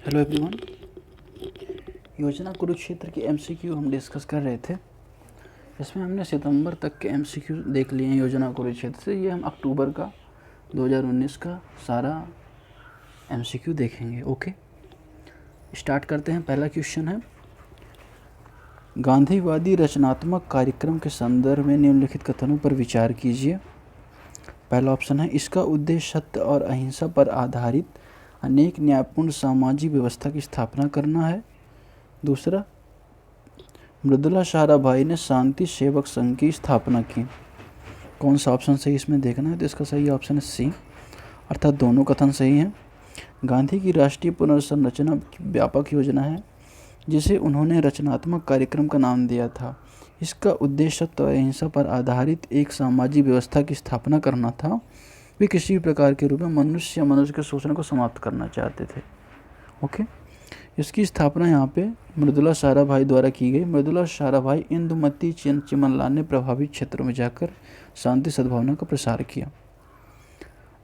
Hello everyone. योजना कुरुक्षेत्र की MCQ हम डिस्कस कर रहे थे। इसमें हमने सितंबर तक के एमसीक्यू देख लिए हैं योजना कुरुक्षेत्र से। ये हम अक्टूबर का 2019 का सारा एमसीक्यू देखेंगे। ओके, स्टार्ट करते हैं। पहला क्वेश्चन है, गांधीवादी रचनात्मक कार्यक्रम के संदर्भ में निम्नलिखित कथनों पर विचार कीजिए। पहला ऑप्शन है, इसका उद्देश्य सत्य और अहिंसा पर आधारित अनेक न्यायपूर्ण सामाजिक व्यवस्था की स्थापना करना है। दूसरा, मृदुला साराभाई ने शांति सेवक संघ की स्थापना की। कौन सा ऑप्शन सही इसमें देखना है, तो इसका सही ऑप्शन है सी, अर्थात दोनों कथन सही हैं। गांधी की राष्ट्रीय पुनर्संरचना व्यापक योजना है जिसे उन्होंने रचनात्मक कार्यक्रम का नाम दिया था। इसका उद्देश्य सत्य और अहिंसा पर आधारित एक सामाजिक व्यवस्था की स्थापना करना था। वे किसी भी प्रकार के रूप में मनुष्य के शोषण को समाप्त करना चाहते थे। ओके, इसकी स्थापना यहाँ पे मृदुला साराभाई द्वारा की गई। मृदुला साराभाई इंदुमती चिमनलाल ने प्रभावित क्षेत्रों में जाकर शांति सद्भावना का प्रसार किया।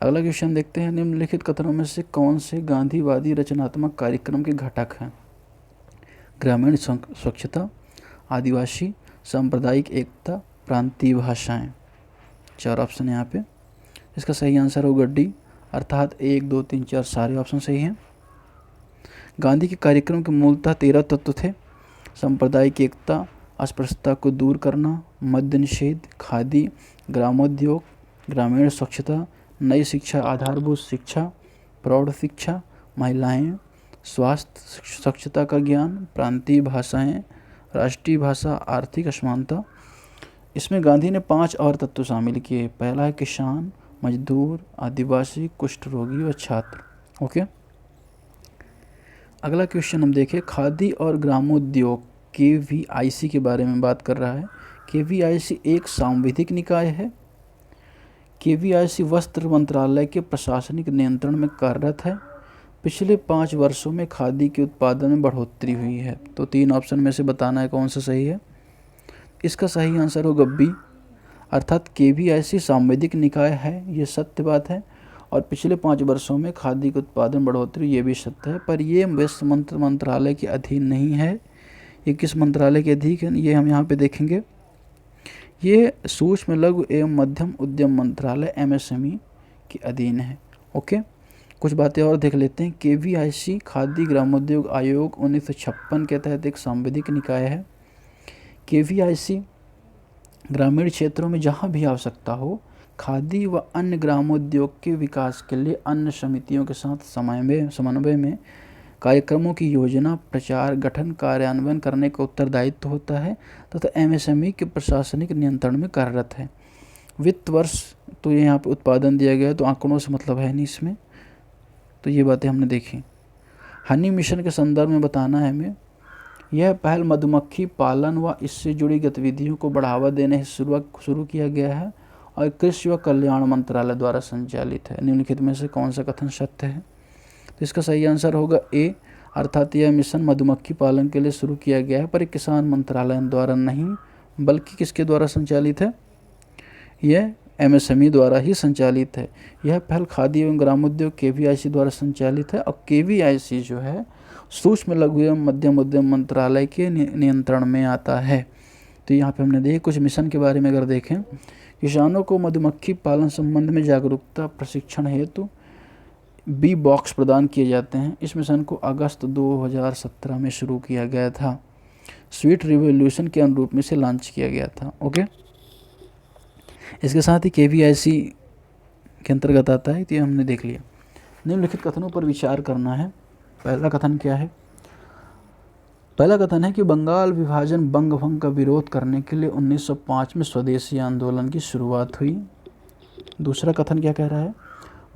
अगला क्वेश्चन देखते हैं, निम्नलिखित कथनों में से कौन से गांधीवादी रचनात्मक कार्यक्रम के घटक हैं? ग्रामीण स्वच्छता, आदिवासी, सांप्रदायिक एकता, प्रांतीय भाषाएं। 4 ऑप्शन है यहाँ पे। इसका सही आंसर होगा डी, अर्थात 1, 2, 3, 4 सारे ऑप्शन सही हैं। गांधी के कार्यक्रम के मूलतः 13 तत्व थे। सांप्रदायिक एकता, अस्पृश्यता को दूर करना, मद्य निषेध, खादी, ग्रामोद्योग, ग्रामीण स्वच्छता, नई शिक्षा, आधारभूत शिक्षा, प्रौढ़ शिक्षा, महिलाएं, स्वास्थ्य, स्वच्छता का ज्ञान, प्रांतीय भाषाएं, राष्ट्रीय भाषा, आर्थिक असमानता। इसमें गांधी ने 5 और तत्व शामिल किए। पहला है किसान, मजदूर, आदिवासी, कुष्ठ रोगी व छात्र। ओके, अगला क्वेश्चन हम देखें, खादी और ग्रामोद्योग KVIC के बारे में बात कर रहा है। KVIC एक सांविधिक निकाय है। KVIC वस्त्र मंत्रालय के प्रशासनिक नियंत्रण में कार्यरत है। पिछले 5 वर्षों में खादी के उत्पादन में बढ़ोतरी हुई है। तो 3 ऑप्शन में से बताना है कौन सा सही है। इसका सही आंसर होगा बी, अर्थात KVIC सांविधिक निकाय है, ये सत्य बात है। और पिछले 5 वर्षों में खादी के उत्पादन बढ़ोतरी, ये भी सत्य है। पर ये वस्त्र मंत्रालय के अधीन नहीं है। ये किस मंत्रालय के अधीन है, ये हम यहाँ पे देखेंगे। ये सूक्ष्म लघु एवं मध्यम उद्यम मंत्रालय MSME के अधीन है। ओके, कुछ बातें और देख लेते हैं। KVIC खादी ग्रामोद्योग आयोग 1956 के तहत एक सांविधिक निकाय है। KVIC ग्रामीण क्षेत्रों में जहाँ भी आवश्यकता हो खादी व अन्य ग्रामोद्योग के विकास के लिए अन्य समितियों के साथ समन्वय में कार्यक्रमों की योजना, प्रचार, गठन, कार्यान्वयन करने का उत्तरदायित्व होता है तथा MSME के प्रशासनिक नियंत्रण में कार्यरत है। वित्त वर्ष तो ये यहाँ पे उत्पादन दिया गया है, तो आंकड़ों से मतलब है नहीं इसमें। तो ये बातें हमने देखी। हनी मिशन के संदर्भ में बताना है हमें। यह पहल मधुमक्खी पालन व इससे जुड़ी गतिविधियों को बढ़ावा देने से शुरू किया गया है और कृषि व कल्याण मंत्रालय द्वारा संचालित है। निम्नलिखित में से कौन सा कथन सत्य है? तो इसका सही आंसर होगा ए, अर्थात यह मिशन मधुमक्खी पालन के लिए शुरू किया गया है, पर किसान मंत्रालय द्वारा नहीं, बल्कि किसके द्वारा संचालित है? यह MSME द्वारा ही संचालित है। यह पहल खादी एवं ग्रामोद्योग KVIC द्वारा संचालित है और KVIC जो है सूक्ष्म लघु एवं मध्यम उद्यम मंत्रालय के नियंत्रण में आता है। तो यहाँ पे हमने देखे कुछ मिशन के बारे में। अगर देखें, किसानों को मधुमक्खी पालन संबंध में जागरूकता प्रशिक्षण हेतु बी बॉक्स प्रदान किए जाते हैं। इस मिशन को अगस्त 2017 में शुरू किया गया था। स्वीट रिवॉल्यूशन के अनुरूप में इसे लॉन्च किया गया था। ओके, इसके साथ ही KVIC के अंतर्गत आता है, तो ये हमने देख लिया। निम्नलिखित कथनों पर विचार करना है। पहला कथन क्या है? पहला कथन है कि बंगाल विभाजन बंग भंग का विरोध करने के लिए 1905 में स्वदेशी आंदोलन की शुरुआत हुई। दूसरा कथन क्या कह रहा है?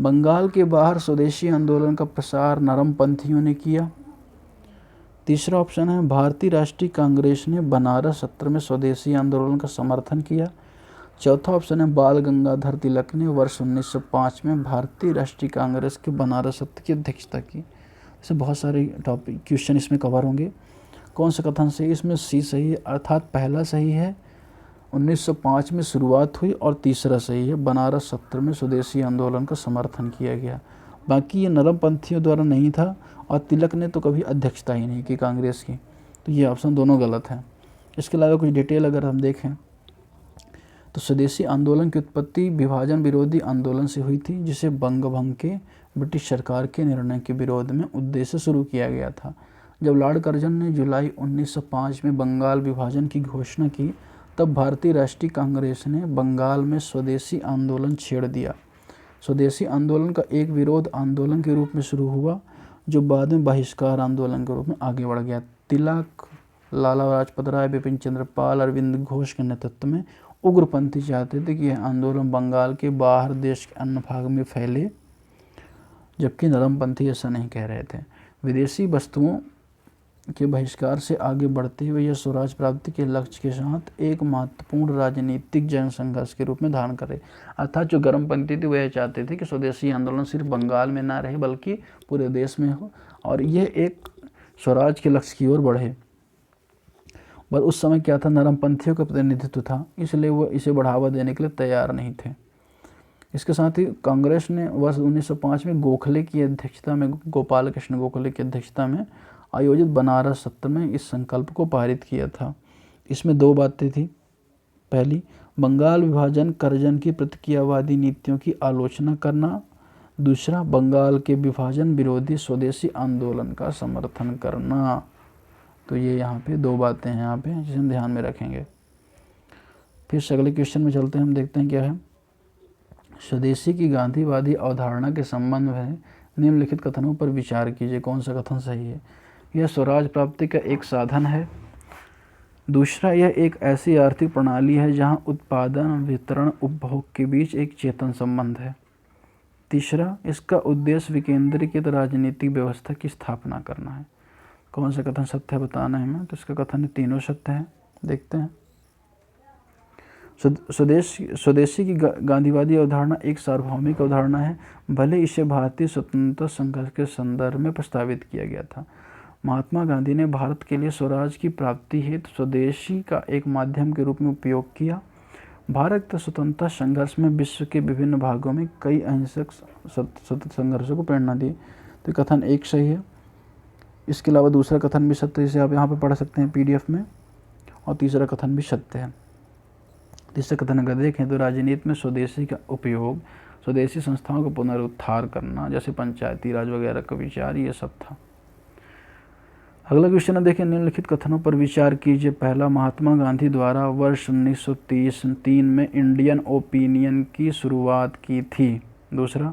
बंगाल के बाहर स्वदेशी आंदोलन का प्रसार नरमपंथियों ने किया। तीसरा ऑप्शन है, भारतीय राष्ट्रीय कांग्रेस ने बनारस सत्र में स्वदेशी आंदोलन का समर्थन किया। चौथा ऑप्शन है, बाल गंगाधर तिलक ने वर्ष 1905 में भारतीय राष्ट्रीय कांग्रेस के बनारस सत्र की अध्यक्षता की। ऐसे बहुत सारे टॉपिक क्वेश्चन इसमें कवर होंगे। कौन सा कथन सही? इसमें सी सही है, अर्थात पहला सही है, 1905 में शुरुआत हुई, और तीसरा सही है, बनारस सत्र में स्वदेशी आंदोलन का समर्थन किया गया। बाकी ये नरमपंथियों द्वारा नहीं था और तिलक ने तो कभी अध्यक्षता ही नहीं की कांग्रेस की। तो ये ऑप्शन दोनों गलत हैं। इसके अलावा कुछ डिटेल अगर हम देखें तो स्वदेशी आंदोलन की उत्पत्ति विभाजन विरोधी आंदोलन से हुई थी, जिसे बंग भंग के ब्रिटिश सरकार के निर्णय के विरोध में उद्देश्य शुरू किया गया था। जब लॉर्ड कर्जन ने जुलाई 1905 में बंगाल विभाजन की घोषणा की, तब भारतीय राष्ट्रीय कांग्रेस ने बंगाल में स्वदेशी आंदोलन छेड़ दिया। स्वदेशी आंदोलन का एक विरोध आंदोलन के रूप में शुरू हुआ, जो बाद में बहिष्कार आंदोलन के रूप में आगे बढ़ गया। तिलक, लाला लाजपत राय, बिपिन चंद्र पाल, अरविंद घोष के नेतृत्व में उग्रपंथी चाहते थे कि यह आंदोलन बंगाल के बाहर देश के अन्य भाग में फैले, जबकि नरमपंथी ऐसा नहीं कह रहे थे। विदेशी वस्तुओं के बहिष्कार से आगे बढ़ते हुए यह स्वराज प्राप्ति के लक्ष्य के साथ एक महत्वपूर्ण राजनीतिक जन संघर्ष के रूप में धारण करे। अर्थात जो गर्मपंथी थे वह चाहते थे कि स्वदेशी आंदोलन सिर्फ बंगाल में ना रहे बल्कि पूरे देश में हो और यह एक स्वराज के लक्ष्य की ओर बढ़े। पर उस समय क्या था, नरमपंथियों का प्रतिनिधित्व था, इसलिए वो इसे बढ़ावा देने के लिए तैयार नहीं थे। इसके साथ ही कांग्रेस ने वर्ष 1905 में गोखले की अध्यक्षता में, गोपाल कृष्ण गोखले की अध्यक्षता में आयोजित बनारस सत्र में इस संकल्प को पारित किया था। इसमें दो बातें थी। पहली, बंगाल विभाजन कर्जन की प्रतिक्रियावादी नीतियों की आलोचना करना। दूसरा, बंगाल के विभाजन विरोधी स्वदेशी आंदोलन का समर्थन करना। तो ये यहाँ पे दो बातें हैं यहाँ पे जिसे हम ध्यान में रखेंगे। फिर अगले क्वेश्चन में चलते हैं, हम देखते हैं क्या है। स्वदेशी की गांधीवादी अवधारणा के संबंध में निम्नलिखित कथनों पर विचार कीजिए, कौन सा कथन सही है। यह स्वराज प्राप्ति का एक साधन है। दूसरा, यह एक ऐसी आर्थिक प्रणाली है जहां उत्पादन, वितरण, उपभोग के बीच एक चेतन संबंध है। तीसरा, इसका उद्देश्य विकेंद्रीकृत राजनीतिक व्यवस्था की स्थापना करना है। कौन सा कथन सत्य है बताना है हमें। तो इसका कथन है तीनों सत्य है। देखते हैं। स्वदेशी की गांधीवादी अवधारणा एक सार्वभौमिक अवधारणा है, भले इसे भारतीय स्वतंत्रता संघर्ष के संदर्भ में प्रस्तावित किया गया था। महात्मा गांधी ने भारत के लिए स्वराज की प्राप्ति हेतु स्वदेशी का एक माध्यम के रूप में उपयोग किया। भारत के स्वतंत्रता संघर्ष में विश्व के विभिन्न भागों में कई अहिंसक सतत संघर्षों को प्रेरणा दी। तो कथन एक सही है। इसके अलावा दूसरा कथन भी सत्य है, जिसे आप यहाँ पर पढ़ सकते हैं PDF में, और तीसरा कथन भी सत्य है। तीसरा कथन अगर देखें तो राजनीति में स्वदेशी का उपयोग, स्वदेशी संस्थाओं का पुनरुद्धार करना, जैसे पंचायती राज वगैरह का विचार, ये सब था। अगला क्वेश्चन देखें, निम्नलिखित कथनों पर विचार कीजिए। पहला, महात्मा गांधी द्वारा वर्ष 1933 में इंडियन ओपिनियन की शुरुआत की थी। दूसरा,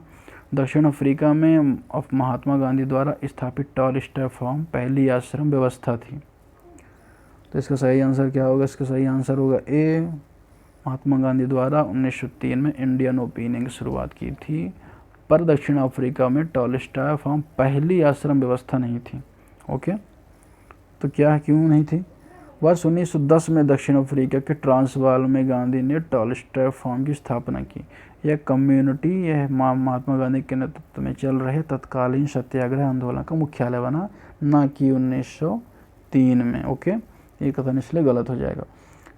दक्षिण अफ्रीका में महात्मा गांधी द्वारा स्थापित टॉलस्टॉय फार्म पहली आश्रम व्यवस्था थी। तो इसका सही आंसर क्या होगा। इसका सही आंसर होगा ए, महात्मा गांधी द्वारा 1903 में इंडियन ओपिनियन की शुरुआत की थी, पर दक्षिण अफ्रीका में टॉलस्टॉय फार्म पहली आश्रम व्यवस्था नहीं थी। ओके, तो क्या क्यों नहीं थी। वर्ष 1910 में दक्षिण अफ्रीका के ट्रांसवाल में गांधी ने टॉलस्टॉय फार्म की स्थापना की। यह कम्युनिटी यह महात्मा गांधी के नेतृत्व में चल रहे तत्कालीन सत्याग्रह आंदोलन का मुख्यालय बना, ना कि 1903 में। ओके, ये कथन इसलिए गलत हो जाएगा।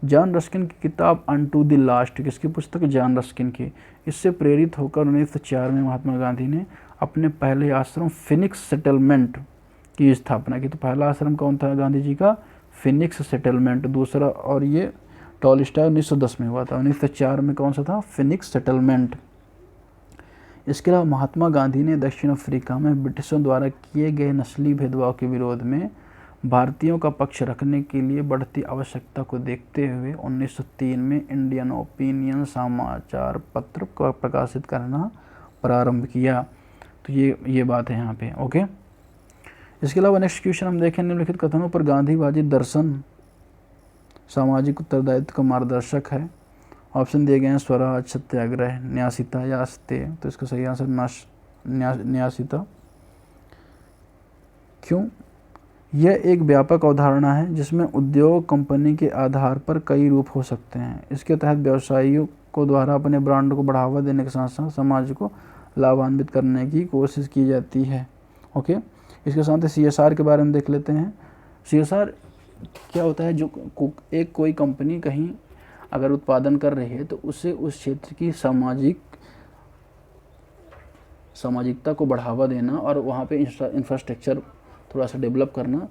जॉन रस्किन की किताब अनटू द लास्ट, किसकी पुस्तक, जॉन रस्किन की। इससे प्रेरित होकर 1904 में महात्मा गांधी ने अपने पहले आश्रम फिनिक्स सेटलमेंट की स्थापना की। तो पहला आश्रम कौन था गांधी जी का, फिनिक्स सेटलमेंट। दूसरा, और ये टॉलस्टॉय 1910 में हुआ था। 1904 में कौन सा था, फिनिक्स सेटलमेंट। इसके अलावा महात्मा गांधी ने दक्षिण अफ्रीका में ब्रिटिशों द्वारा किए गए नस्ली भेदभाव के विरोध में भारतीयों का पक्ष रखने के लिए बढ़ती आवश्यकता को देखते हुए 1903 में इंडियन ओपिनियन समाचार पत्र को प्रकाशित करना प्रारंभ किया। तो ये बात है यहाँ पे। ओके, इसके अलावा नेक्स्ट क्वेश्चन हम देखें, निम्नलिखित कथनों पर गांधीवादी दर्शन सामाजिक उत्तरदायित्व का मार्गदर्शक है। ऑप्शन दिए गए हैं स्वराज, सत्याग्रह, न्यासिता या अस्तेय। तो इसका सही आंसर न्यासिता। क्यों। यह एक व्यापक अवधारणा है जिसमें उद्योग कंपनी के आधार पर कई रूप हो सकते हैं। इसके तहत व्यवसायियों को द्वारा अपने ब्रांड को बढ़ावा देने के साथ साथ समाज को लाभान्वित करने की कोशिश की जाती है। ओके, इसके साथ ही CSR के बारे में देख लेते हैं। CSR क्या होता है, जो कोई कंपनी कहीं अगर उत्पादन कर रही है तो उसे उस क्षेत्र की सामाजिक सामाजिकता को बढ़ावा देना और वहाँ पे इंफ्रास्ट्रक्चर थोड़ा सा डेवलप करना,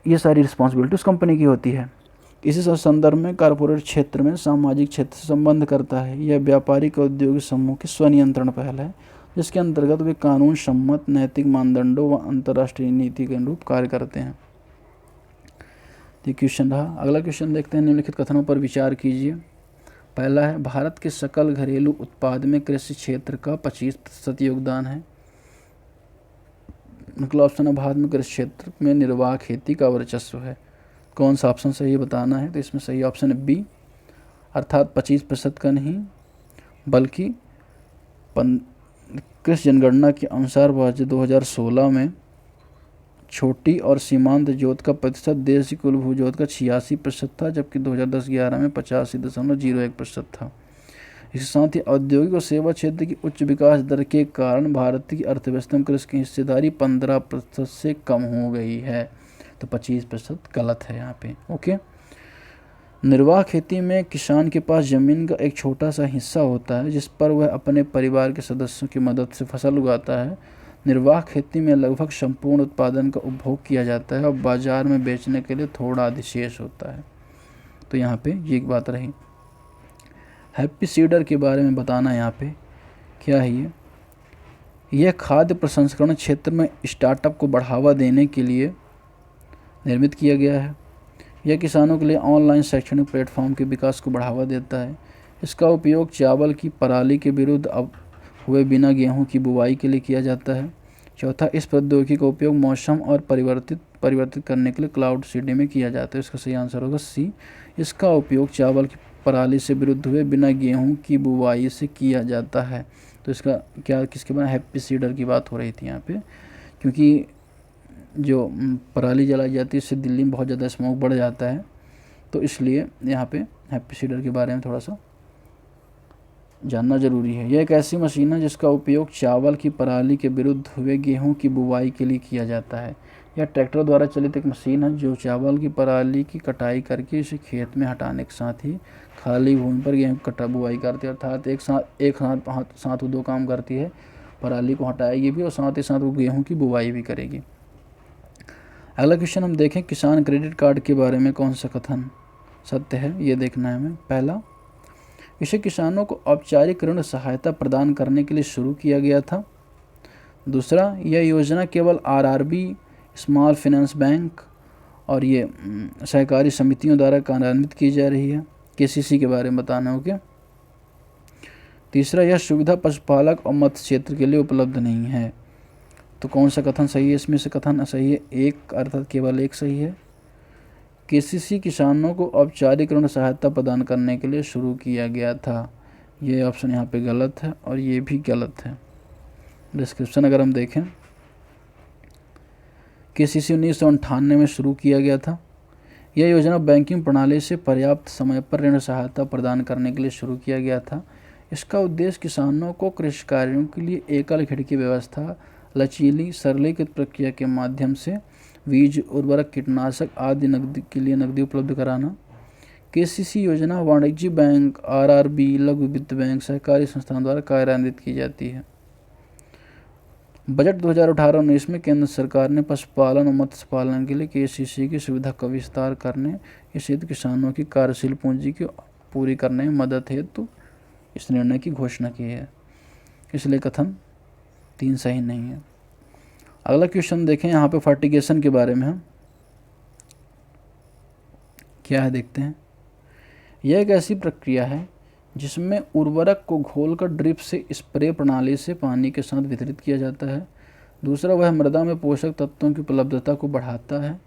ये सारी रिस्पॉन्सिबिलिटी उस कंपनी की होती है। इसी संदर्भ में कॉरपोरेट क्षेत्र में सामाजिक क्षेत्र से संबंध करता है। यह व्यापारिक औद्योगिक समूह की स्वनियंत्रण पहल है, जिसके अंतर्गत वे कानून सम्मत नैतिक मानदंडों व अंतर्राष्ट्रीय नीति के अनुरूप कार्य करते हैं। ये क्वेश्चन रहा। अगला क्वेश्चन देखते हैं, निम्नलिखित कथनों पर विचार कीजिए। पहला है, भारत के सकल घरेलू उत्पाद में कृषि क्षेत्र का 25% योगदान है। मतलब ऑप्शन है, भारत में कृषि क्षेत्र में निर्वाह खेती का वर्चस्व है। कौन सा ऑप्शन सही बताना है? तो इसमें सही ऑप्शन है बी, अर्थात 25% का नहीं बल्कि कृषि जनगणना के अनुसार 2016 में छोटी और सीमांत जोत का प्रतिशत देश की कुल भूजोत का 86% था, जबकि 2010-11 में 85.01% था। इसके साथ ही औद्योगिक और सेवा क्षेत्र की उच्च विकास दर के कारण भारत की अर्थव्यवस्था में कृषि की हिस्सेदारी 15% से कम हो गई है। तो 25% गलत है यहाँ पे। ओके। निर्वाह खेती में किसान के पास जमीन का एक छोटा सा हिस्सा होता है जिस पर वह अपने परिवार के सदस्यों की मदद से फसल उगाता है। निर्वाह खेती में लगभग संपूर्ण उत्पादन का उपभोग किया जाता है और बाजार में बेचने के लिए थोड़ा अधिशेष होता है। तो यहाँ पे ये एक बात रही। हैप्पी सीडर के बारे में बताना यहाँ पे क्या है। यह खाद्य प्रसंस्करण क्षेत्र में स्टार्टअप को बढ़ावा देने के लिए निर्मित किया गया है। यह किसानों के लिए ऑनलाइन शैक्षणिक प्लेटफॉर्म के विकास को बढ़ावा देता है। इसका उपयोग चावल की पराली के विरुद्ध अब हुए बिना गेहूं की बुवाई के लिए किया जाता है। चौथा, इस प्रौद्योगिकी का उपयोग मौसम और परिवर्तित करने के लिए क्लाउड सीडिंग में किया जाता है। इसका सही आंसर होगा सी, इसका उपयोग चावल की पराली से विरुद्ध हुए बिना गेहूं की बुवाई से किया जाता है। तो इसका क्या किसके बारे में? हैप्पी सीडर की बात हो रही थी यहाँ पे, क्योंकि जो पराली जलाई जाती है इससे दिल्ली में बहुत ज़्यादा स्मोक बढ़ जाता है, तो इसलिए यहाँ पे हैप्पी सीडर के बारे में थोड़ा सा जानना जरूरी है। यह एक ऐसी मशीन है जिसका उपयोग चावल की पराली के विरुद्ध हुए गेहूं की बुवाई के लिए किया जाता है। यह ट्रैक्टर द्वारा चलित एक मशीन है जो चावल की पराली की कटाई करके इसे खेत में हटाने के साथ ही खाली भूमि पर गेहूं की बुवाई करती है। अर्थात एक साथ वो दो काम करती है, पराली को हटाएगी भी और साथ ही साथ वो गेहूँ की बुवाई भी करेगी। अगला क्वेश्चन हम देखें, किसान क्रेडिट कार्ड के बारे में कौन सा कथन सत्य है, ये देखना है हमें। पहला, इसे किसानों को औपचारिक ऋण सहायता प्रदान करने के लिए शुरू किया गया था। दूसरा, यह योजना केवल आरआरबी, स्मॉल फाइनेंस बैंक और ये सहकारी समितियों द्वारा कार्यान्वित की जा रही है। केसीसी के बारे में बताना हो क्या। तीसरा, यह सुविधा पशुपालक और मत्स्य क्षेत्र के लिए उपलब्ध नहीं है। तो कौन सा कथन सही है? इसमें से कथन सही है एक, अर्थात केवल एक सही है। केसीसी किसानों को औपचारिक ऋण सहायता प्रदान करने के लिए शुरू किया गया था। ये ऑप्शन यहाँ पे गलत है और ये भी गलत है। डिस्क्रिप्शन अगर हम देखें, केसीसी 1998 में शुरू किया गया था। यह योजना बैंकिंग प्रणाली से पर्याप्त समय पर ऋण सहायता प्रदान करने के लिए शुरू किया गया था। इसका उद्देश्य किसानों को कृषि कार्यों के लिए एकल खिड़की व्यवस्था, लचीली सरलीकृत प्रक्रिया के माध्यम से बीज, उर्वरक, कीटनाशक आदि नकदी उपलब्ध कराना। केसीसी योजना वाणिज्य बैंक, आरआरबी, लघु वित्त बैंक, सहकारी संस्थान द्वारा कार्यान्वित की जाती है। बजट 2018-19 में केंद्र सरकार ने पशुपालन और मत्स्य पालन के लिए केसीसी की सुविधा का विस्तार करने, इससे किसानों की कार्यशील पूंजी की पूरी करने में मदद हेतु इस निर्णय की घोषणा की है। इसलिए कथन 3 सही नहीं है। अगला क्वेश्चन देखें, यहाँ पे फर्टिगेशन के बारे में हम क्या है देखते हैं। यह एक ऐसी प्रक्रिया है जिसमें उर्वरक को घोलकर ड्रिप से स्प्रे प्रणाली से पानी के साथ वितरित किया जाता है। दूसरा, वह मृदा में पोषक तत्वों की उपलब्धता को बढ़ाता है।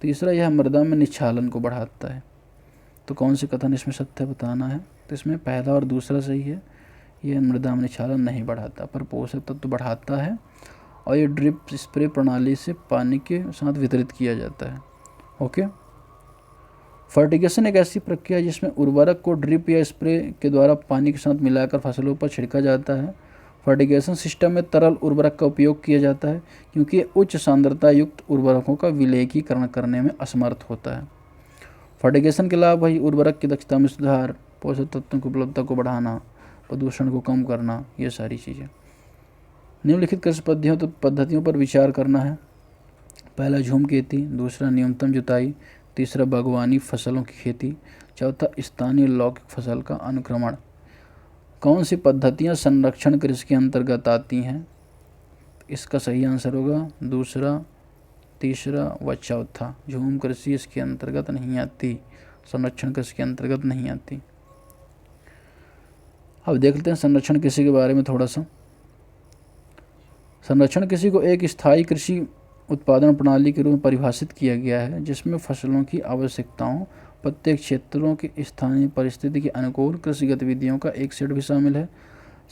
तीसरा, यह मृदा में निच्छालन को बढ़ाता है। तो कौन से कथन इसमें सत्य बताना है? तो इसमें पहला और दूसरा सही है। यह मृदा में निच्छालन नहीं बढ़ाता पर पोषक तत्व बढ़ाता है और ये ड्रिप स्प्रे प्रणाली से पानी के साथ वितरित किया जाता है। ओके। फर्टिगेशन एक ऐसी प्रक्रिया जिसमें उर्वरक को ड्रिप या स्प्रे के द्वारा पानी के साथ मिलाकर फसलों पर छिड़का जाता है। फर्टिगेशन सिस्टम में तरल उर्वरक का उपयोग किया जाता है क्योंकि उच्च सांद्रता युक्त उर्वरकों का विलेखीकरण करने में असमर्थ होता है। फर्टिगेशन के लाभ वही उर्वरक की दक्षता में सुधार, पोषक तत्वों की उपलब्धता को बढ़ाना, प्रदूषण को कम करना, ये सारी चीज़ें। निम्नलिखित कृषि पद्धतियों पर विचार करना है। पहला झूम खेती, दूसरा न्यूनतम जुताई, तीसरा बागवानी फसलों की खेती, चौथा स्थानीय लौकिक फसल का अनुक्रमण। कौन सी पद्धतियाँ संरक्षण कृषि के अंतर्गत आती हैं? इसका सही आंसर होगा दूसरा, तीसरा व चौथा। झूम कृषि इसके अंतर्गत नहीं आती, संरक्षण कृषि के अंतर्गत नहीं आती। अब देखते हैं संरक्षण कृषि के बारे में थोड़ा सा। संरक्षण कृषि को एक स्थायी कृषि उत्पादन प्रणाली के रूप में परिभाषित किया गया है, जिसमें फसलों की आवश्यकताओं, प्रत्येक क्षेत्रों की स्थानीय परिस्थिति के अनुकूल कृषि गतिविधियों का एक सेट भी शामिल है।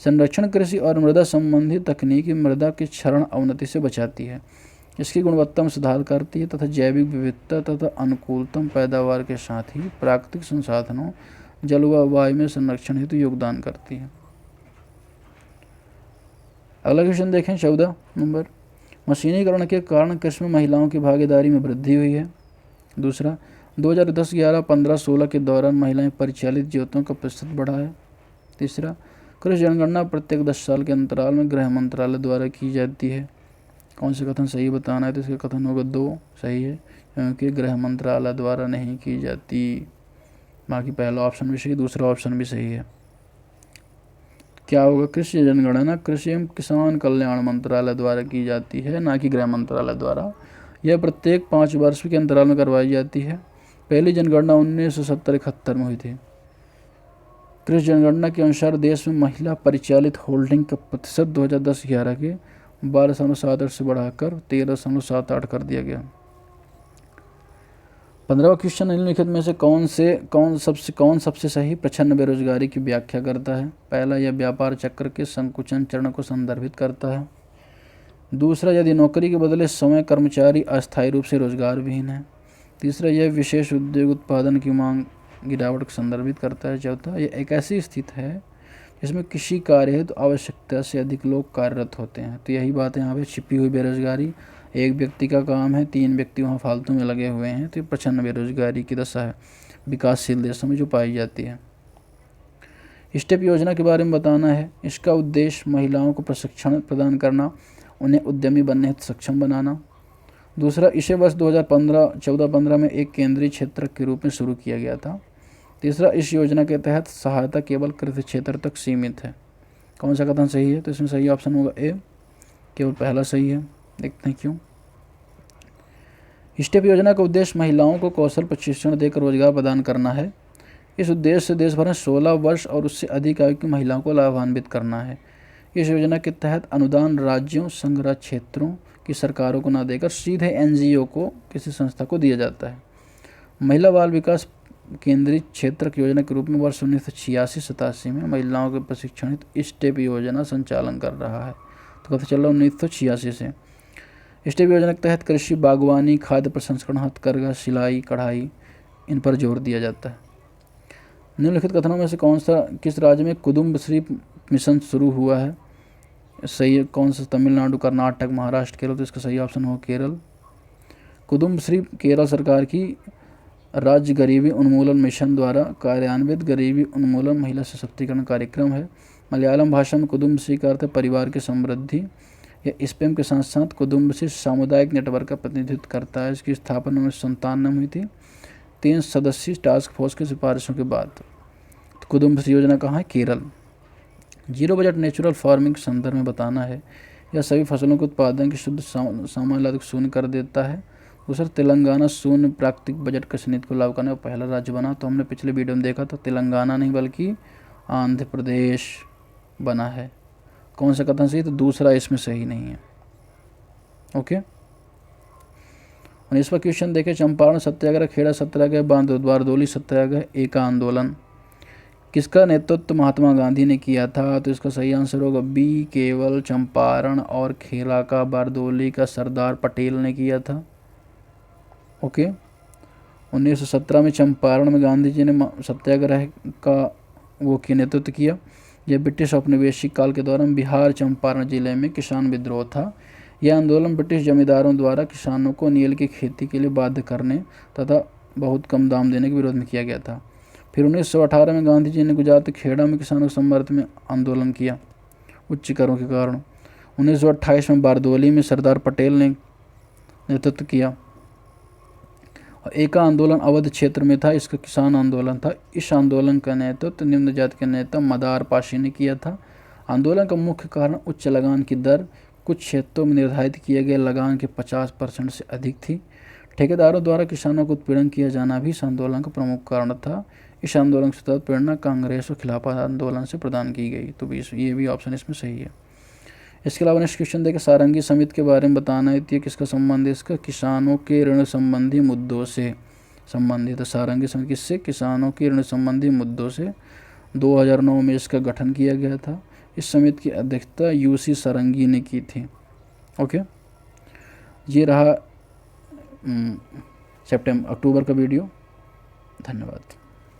संरक्षण कृषि और मृदा संबंधी तकनीकी मृदा के क्षरण अवनति से बचाती है, इसकी गुणवत्ता में सुधार करती है तथा जैविक विविधता तथा अनुकूलतम पैदावार के साथ ही प्राकृतिक संसाधनों, जल व वायु में संरक्षण हेतु योगदान करती है। अगला क्वेश्चन देखें 14 नंबर। मशीनीकरण के कारण कृषि में महिलाओं की भागीदारी में वृद्धि हुई है। दूसरा, 2010, 11, 15, 16 के दौरान महिलाएं परिचालित जोतों का प्रतिशत बढ़ा है। तीसरा, कृषि जनगणना प्रत्येक 10 साल के अंतराल में गृह मंत्रालय द्वारा की जाती है। कौन से कथन सही बताना है? तो इसका कथन होगा 2 सही है, क्योंकि गृह मंत्रालय द्वारा नहीं की जाती। बाकी पहला ऑप्शन भी सही, दूसरा ऑप्शन भी सही है। क्या होगा? कृषि जनगणना कृषि एवं किसान कल्याण मंत्रालय द्वारा की जाती है, ना कि गृह मंत्रालय द्वारा। यह प्रत्येक 5 वर्ष के अंतराल में करवाई जाती है। पहली जनगणना 1970-71 में हुई थी। कृषि जनगणना के अनुसार देश में महिला परिचालित होल्डिंग का प्रतिशत 2010-11 के 12.78 से बढ़ाकर 13.78 कर दिया गया। 15वां क्वेश्चन, निम्नलिखित में से कौन सबसे सही प्रच्छन्न बेरोजगारी की व्याख्या करता है? पहला, यह व्यापार चक्र के संकुचन चरण को संदर्भित करता है। दूसरा, यदि नौकरी के बदले समय कर्मचारी अस्थायी रूप से रोजगार विहीन है। तीसरा, यह विशेष उद्योग उत्पादन की मांग गिरावट को संदर्भित करता है। चौथा, यह एक ऐसी स्थिति है जिसमें किसी कार्य हेतु आवश्यकता से अधिक लोग कार्यरत होते हैं। तो यही बात है यहाँ पे, छिपी हुई बेरोजगारी। एक व्यक्ति का काम है, 3 व्यक्ति वहाँ फालतू में लगे हुए हैं, तो ये प्रच्छन्न बेरोजगारी की दशा है, विकासशील देशों में जो पाई जाती है। स्टेप योजना के बारे में बताना है। इसका उद्देश्य महिलाओं को प्रशिक्षण प्रदान करना, उन्हें उद्यमी बनने हेतु सक्षम बनाना। दूसरा, इसे वर्ष 2014-15 में एक केंद्रीय क्षेत्र के रूप में शुरू किया गया था। तीसरा, इस योजना के तहत सहायता केवल कृषि क्षेत्र तक सीमित है। कौन सा कथन सही है? तो इसमें सही ऑप्शन होगा ए, केवल पहला सही है। देखते हैं क्यों। स्टेप योजना का उद्देश्य महिलाओं को कौशल प्रशिक्षण देकर रोजगार प्रदान करना है। इस उद्देश्य से देश भर में 16 वर्ष और उससे अधिक आयु की महिलाओं को लाभान्वित करना है। इस योजना के तहत अनुदान राज्यों, संघ राज्य क्षेत्रों की सरकारों को न देकर सीधे एनजीओ को, किसी संस्था को दिया जाता है। महिला बाल विकास केंद्रीय क्षेत्र योजना के रूप में वर्ष 1986-87 में महिलाओं के प्रशिक्षण हेतु स्टेप योजना संचालन कर रहा है। तो कब से चल रहा है? 1986 से। स्टेप योजना के तहत कृषि, बागवानी, खाद्य प्रसंस्करण, हथकरघा, सिलाई, कढ़ाई, इन पर जोर दिया जाता है। निम्नलिखित कथनों में से किस राज्य में कुदुम्बश्री मिशन शुरू हुआ है? सही है। कौन सा? तमिलनाडु, कर्नाटक, महाराष्ट्र, केरल। तो इसका सही ऑप्शन हो केरल। कुदुम्बश्री केरल सरकार की राज्य गरीबी उन्मूलन मिशन द्वारा कार्यान्वित गरीबी उन्मूलन महिला सशक्तिकरण कार्यक्रम है। मलयालम भाषा में कुदुम्बश्री का अर्थ परिवार की समृद्धि। यह स्पेम के साथ साथ कुदुम्बश्री सामुदायिक नेटवर्क का प्रतिनिधित्व करता है। इसकी स्थापना 1997 में हुई थी, 3 सदस्यीय टास्क फोर्स की सिफारिशों के बाद। तो कुदुम्बश्री योजना कहाँ है? केरल। 0 बजट नेचुरल फार्मिंग के संदर्भ में बताना है। यह सभी फसलों के उत्पादन की शुद्ध सामान्य लागत को शून्य कर देता है। दूसरा, तेलंगाना शून्य प्राकृतिक बजट कृषि नीति को लागू करने का पहला राज्य बना। तो हमने पिछले वीडियो में देखा था, तेलंगाना नहीं बल्कि आंध्र प्रदेश बना है। कौन सा कथन सही? तो दूसरा इसमें सही नहीं है। ओके। 19वां क्वेश्चन देखें। चंपारण सत्याग्रह, खेड़ा सत्याग्रह, बारदोली सत्याग्रह, एका आंदोलन किसका नेतृत्व महात्मा गांधी ने किया था? तो इसका सही आंसर होगा बी, केवल चंपारण और खेड़ा का बारदोली का सरदार पटेल ने किया था। ओके। 1917 में चंपारण में गांधी जी ने सत्याग्रह का नेतृत्व किया। यह ब्रिटिश औपनिवेशिक काल के दौरान बिहार चंपारण जिले में किसान विद्रोह था। यह आंदोलन ब्रिटिश जमींदारों द्वारा किसानों को नील की खेती के लिए बाध्य करने तथा बहुत कम दाम देने के विरोध में किया गया था। फिर 1918 में गांधी जी ने गुजरात के खेड़ा में किसानों के समर्थन में आंदोलन किया उच्च करों के कारण। 1928 में बारदोली में सरदार पटेल ने नेतृत्व किया। और एका आंदोलन अवध क्षेत्र में था, इसका किसान आंदोलन था। इस आंदोलन का नेतृत्व निम्न जाति के नेता मदार पाशी ने किया था। आंदोलन का मुख्य कारण उच्च लगान की दर कुछ क्षेत्रों में निर्धारित किए गए लगान के 50% से अधिक थी। ठेकेदारों द्वारा किसानों को उत्पीड़न किया जाना भी इस आंदोलन का प्रमुख कारण था। इस आंदोलन से प्रेरणा कांग्रेस और खिलाफत आंदोलन से प्रदान की गई। तो ये भी ऑप्शन इसमें सही है। इसके अलावा नेक्स्ट क्वेश्चन देखिए, सारंगी समिति के बारे में बताना है। तो किसका संबंध है? इसका किसानों के ऋण संबंधी मुद्दों से संबंधित है। सारंगी समिति किससे? किसानों के ऋण संबंधी मुद्दों से। 2009 में इसका गठन किया गया था। इस समिति की अध्यक्षता यूसी सारंगी ने की थी। ओके, ये रहा अक्टूबर का वीडियो। धन्यवाद।